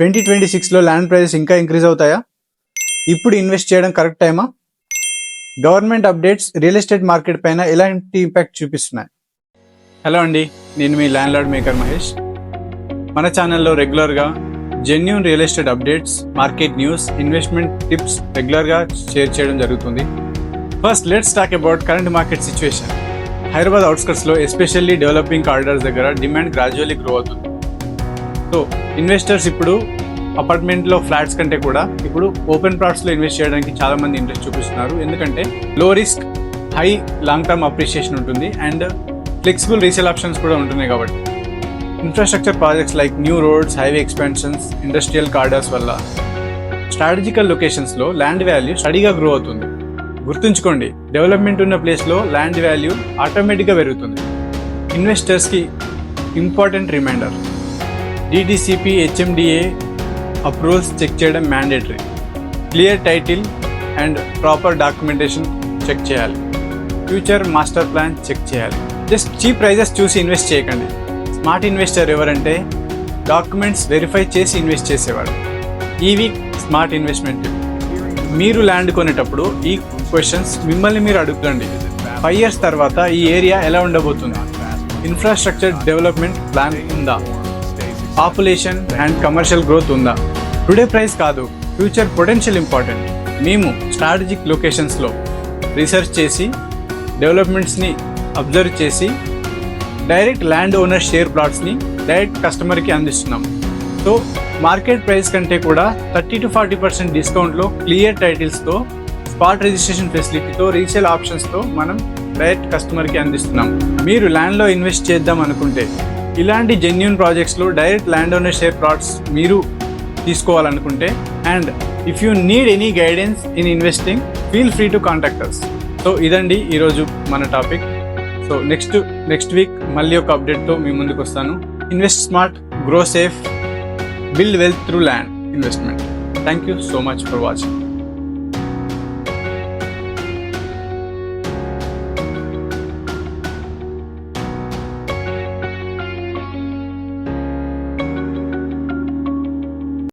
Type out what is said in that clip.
2026లో land prices ఇంకా increase అవుతాయా? ఇప్పుడు ఇన్వెస్ట్ చేయడం కరెక్ట్ టైమా? Government updates real estate market పైన ఎలాంటి ఇంపాక్ట్ చూపిస్తున్నాయి? హలో అండి, నేను మీ ల్యాండ్ లార్డ్ మేకర్ మహేష్. మన ఛానల్లో రెగ్యులర్గా genuine real estate updates, market news, investment tips రెగ్యులర్గా షేర్ చేయడం జరుగుతుంది. First let's talk about current market situation. Hyderabad అవుట్స్కట్స్లో ఎస్పెషల్లీ డెవలపింగ్ కారిడార్స్ దగ్గర డిమాండ్ గ్రాడ్యువల్లీ గ్రో అవుతుంది. సో ఇన్వెస్టర్స్ ఇప్పుడు అపార్ట్మెంట్లో ఫ్లాట్స్ కంటే కూడా ఇప్పుడు ఓపెన్ ప్లాట్స్లో ఇన్వెస్ట్ చేయడానికి చాలామంది ఇంట్రెస్ట్ చూపిస్తున్నారు. ఎందుకంటే low risk, high long term appreciation ఉంటుంది అండ్ ఫ్లెక్సిబుల్ రీసేల్ ఆప్షన్స్ కూడా ఉంటున్నాయి. కాబట్టి infrastructure projects like new roads, highway expansions, industrial corridors వల్ల స్ట్రాటజికల్ లొకేషన్స్లో ల్యాండ్ వాల్యూ స్టడీగా గ్రో అవుతుంది. గుర్తుంచుకోండి, డెవలప్మెంట్ ఉన్న ప్లేస్లో ల్యాండ్ వాల్యూ ఆటోమేటిక్గా పెరుగుతుంది. ఇన్వెస్టర్స్కి important reminder: DDCP, HMDA approvals check చేయడం mandatory. Clear title and proper documentation check చేయాలి. ఫ్యూచర్ మాస్టర్ ప్లాన్ చెక్ చేయాలి. జస్ట్ చీప్ ప్రైజెస్ చూసి ఇన్వెస్ట్ చేయకండి. స్మార్ట్ ఇన్వెస్టర్ ఎవరంటే డాక్యుమెంట్స్ వెరిఫై చేసి ఇన్వెస్ట్ చేసేవాడు. ఈ వీక్ స్మార్ట్ ఇన్వెస్ట్మెంట్ టిప్: మీరు ల్యాండ్ కొనేటప్పుడు ఈ క్వశ్చన్స్ మిమ్మల్ని మీరు అడుగుతండి. 5 years తర్వాత ఈ ఏరియా ఎలా ఉండబోతుంది? ఇన్ఫ్రాస్ట్రక్చర్ డెవలప్మెంట్ ప్లాన్ ఉందా? పాపులేషన్ అండ్ కమర్షియల్ గ్రోత్ ఉందా? టుడే ప్రైస్ కాదు, ఫ్యూచర్ పొటెన్షియల్ ఇంపార్టెంట్. మేము స్ట్రాటజిక్ లొకేషన్స్లో రీసెర్చ్ చేసి, డెవలప్మెంట్స్ని అబ్జర్వ్ చేసి, డైరెక్ట్ ల్యాండ్ ఓనర్ షేర్ ప్లాట్స్ని డైరెక్ట్ కస్టమర్కి అందిస్తున్నాం. సో మార్కెట్ ప్రైస్ కంటే కూడా 30 to 40% డిస్కౌంట్లో, క్లియర్ టైటిల్స్తో, స్పాట్ రిజిస్ట్రేషన్ ఫెసిలిటీతో, రీసేల్ ఆప్షన్స్తో మనం డైరెక్ట్ కస్టమర్కి అందిస్తున్నాం. మీరు ల్యాండ్లో ఇన్వెస్ట్ చేద్దాం అనుకుంటే, ఇలాంటి జెన్యూన్ ప్రాజెక్ట్స్లో direct land owner share plots మీరు తీసుకోవాలనుకుంటే, and if you need any guidance in investing, feel free to contact us. So ఇదండి ఈరోజు మన టాపిక్. సో నెక్స్ట్ వీక్ మళ్ళీ ఒక అప్డేట్తో మీ ముందుకు వస్తాను. Invest smart, grow safe, build wealth through land investment. Thank you so much for watching.